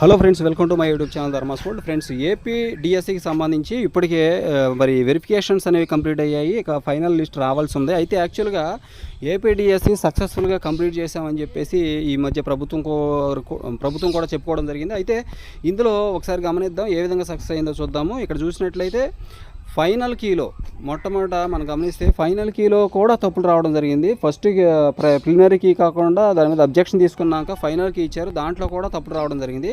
Hello friends, welcome to my YouTube channel Dharma's world. Friends, AP డిఎస్సికి సంబంధించి ఇప్పటికే మరి వెరిఫికేషన్స్ అనేవి కంప్లీట్ అయ్యాయి. ఇక ఫైనల్ లిస్ట్ రావాల్సి ఉంది. అయితే యాక్చువల్గా ఏపీ డిఎస్సి సక్సెస్ఫుల్గా కంప్లీట్ చేసామని చెప్పేసి ఈ మధ్య ప్రభుత్వం కూడా చెప్పుకోవడం జరిగింది. అయితే ఇందులో ఒకసారి గమనిద్దాం, ఏ విధంగా సక్సెస్ అయిందో చూద్దాము. ఇక్కడ చూసినట్లయితే ఫైనల్ కీలో మొట్టమొదట మనం గమనిస్తే ఫైనల్ కీలో కూడా తప్పులు రావడం జరిగింది. ఫస్ట్ ప్రిలిమినరీ కీ కాకుండా దాని మీద అబ్జెక్షన్ తీసుకున్నాక ఫైనల్ కీ ఇచ్చారు, దాంట్లో కూడా తప్పులు రావడం జరిగింది.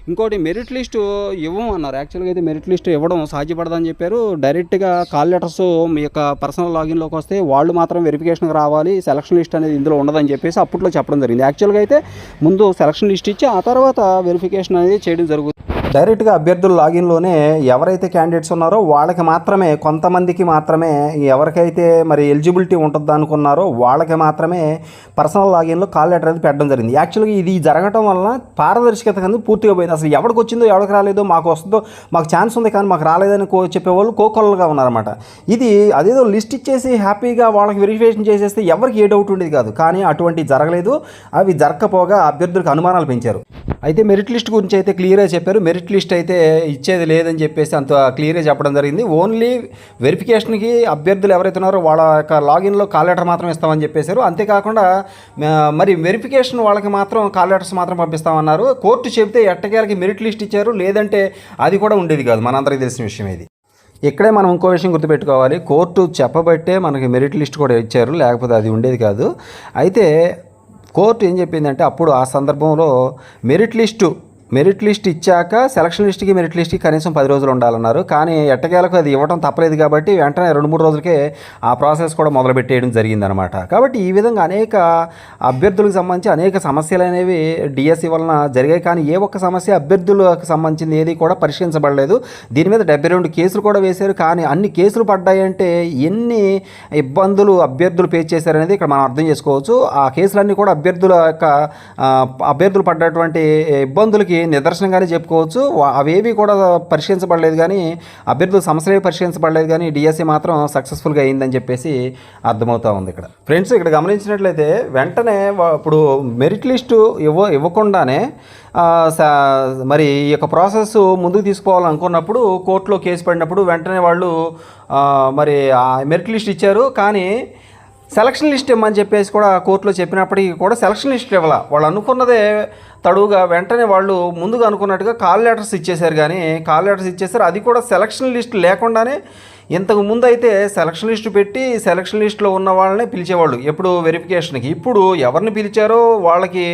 ఇంకోటి మెరిట్ లిస్టు ఇవ్వమన్నారు. యాక్చువల్గా అయితే మెరిట్ లిస్ట్ ఇవ్వడం సాధ్యపడదని చెప్పారు. డైరెక్ట్గా కాల్ లెటర్స్ మీ యొక్క పర్సనల్ లాగిన్లోకి వస్తే వాళ్ళు మాత్రం వెరిఫికేషన్కి రావాలి, సెలక్షన్ లిస్ట్ అనేది ఇందులో ఉండదని చెప్పేసి అప్పట్లో చెప్పడం జరిగింది. యాక్చువల్గా అయితే ముందు సెలక్షన్ లిస్ట్ ఇచ్చి ఆ తర్వాత వెరిఫికేషన్ అనేది చేయడం జరుగుతుంది. డైరెక్ట్గా అభ్యర్థుల లాగిన్లోనే ఎవరైతే క్యాండిడేట్స్ ఉన్నారో వాళ్ళకి మాత్రమే, కొంతమందికి మాత్రమే, ఎవరికైతే మరి ఎలిజిబిలిటీ ఉంటుంది అనుకున్నారో వాళ్ళకి మాత్రమే పర్సనల్ లాగిన్లో కాల్ లెటర్ అనేది పెట్టడం జరిగింది. యాక్చువల్గా ఇది జరగడం వలన పారదర్శకత కింద పూర్తిగా పోయింది. అసలు ఎవరికి వచ్చిందో ఎవరికి రాలేదో, మాకు వస్తుందో మాకు ఛాన్స్ ఉంది కానీ మాకు రాలేదని చెప్పేవాళ్ళు కోకొల్లగా ఉన్నారన్నమాట. ఇది అదేదో లిస్ట్ ఇచ్చేసి హ్యాపీగా వాళ్ళకి వెరిఫికేషన్ చేసేస్తే ఎవరికి ఏ డౌట్ ఉండేది కాదు. కానీ అటువంటి జరగలేదు. అవి జరగకపోగా అభ్యర్థులకు అనుమానాలు పెంచారు. అయితే మెరిట్ లిస్ట్ గురించి అయితే క్లియర్గా చెప్పారు. మెరిట్ లిస్ట్ అయితే ఇచ్చేది లేదని చెప్పేసి అంత క్లియర్గా చెప్పడం జరిగింది. ఓన్లీ వెరిఫికేషన్కి అభ్యర్థులు ఎవరైతే ఉన్నారో వాళ్ళ యొక్క లాగిన్లో కాల్ లెటర్ మాత్రం ఇస్తామని చెప్పేశారు. అంతేకాకుండా మరి వెరిఫికేషన్ వాళ్ళకి మాత్రం కాల్ లెటర్స్ మాత్రం పంపిస్తామన్నారు. కోర్టు చెబితే ఎట్టకేలకి మెరిట్ లిస్ట్ ఇచ్చారు, లేదంటే అది కూడా ఉండేది కాదు. మనందరికీ తెలిసిన విషయం ఇది. ఇక్కడే మనం ఇంకో విషయం గుర్తుపెట్టుకోవాలి, కోర్టు చెప్పబట్టే మనకి మెరిట్ లిస్ట్ కూడా ఇచ్చారు, లేకపోతే అది ఉండేది కాదు. అయితే కోర్టు ఏం చెప్పిందంటే అప్పుడు ఆ సందర్భంలో మెరిట్ లిస్ట్ ఇచ్చాక సెలక్షన్ లిస్ట్కి మెరిట్ లిస్ట్కి కనీసం 10 రోజులు ఉండాలన్నారు. కానీ ఎట్టకేలకు అది ఇవ్వడం తప్పలేదు కాబట్టి వెంటనే 2-3 రోజులకే ఆ ప్రాసెస్ కూడా మొదలుపెట్టేయడం జరిగిందనమాట. కాబట్టి ఈ విధంగా అనేక అభ్యర్థులకు సంబంధించి అనేక సమస్యలు అనేవి డిఎస్సి వలన జరిగాయి. కానీ ఏ ఒక్క సమస్య అభ్యర్థులకు సంబంధించింది ఏది కూడా పరిష్కరించబడలేదు. దీని మీద 72 కేసులు కూడా వేశారు. కానీ అన్ని కేసులు పడ్డాయంటే ఎన్ని ఇబ్బందులు అభ్యర్థులు ఫేస్ చేశారనేది ఇక్కడ మనం అర్థం చేసుకోవచ్చు. ఆ కేసులన్నీ కూడా అభ్యర్థులు పడ్డటువంటి ఇబ్బందులకి నిదర్శనంగానే చెప్పుకోవచ్చు. అవేవి కూడా పరిష్కరించబడలేదు, కానీ అభ్యర్థుల సమస్యలు పరిష్కరించబడలేదు, కానీ డిఎస్సి మాత్రం సక్సెస్ఫుల్గా అయిందని చెప్పేసి అర్థమవుతా ఉంది. ఇక్కడ ఫ్రెండ్స్, ఇక్కడ గమనించినట్లయితే వెంటనే ఇప్పుడు మెరిట్ లిస్టు ఇవ్వకుండానే మరి ఈ యొక్క ప్రాసెస్ ముందుకు తీసుకోవాలనుకున్నప్పుడు కోర్టులో కేసు పడినప్పుడు వెంటనే వాళ్ళు మరి మెరిట్ లిస్ట్ ఇచ్చారు. కానీ సెలక్షన్ లిస్ట్ ఇవ్వమని చెప్పేసి కూడా కోర్టులో చెప్పినప్పటికీ కూడా సెలక్షన్ లిస్ట్ ఇవ్వాల. వాళ్ళు అనుకున్నదే తడువుగా వెంటనే వాళ్ళు ముందుగా అనుకున్నట్టుగా కాల్ లెటర్స్ ఇచ్చేశారు. కానీ కాల్ లెటర్స్ ఇచ్చేసారు, అది కూడా సెలక్షన్ లిస్ట్ లేకుండానే. ఇంతకు ముందు అయితే సెలక్షన్ లిస్ట్ పెట్టి సెలక్షన్ లిస్ట్లో ఉన్న వాళ్ళనే పిలిచేవాళ్ళు ఎప్పుడు వెరిఫికేషన్కి. ఇప్పుడు ఎవరిని పిలిచారో వాళ్ళకి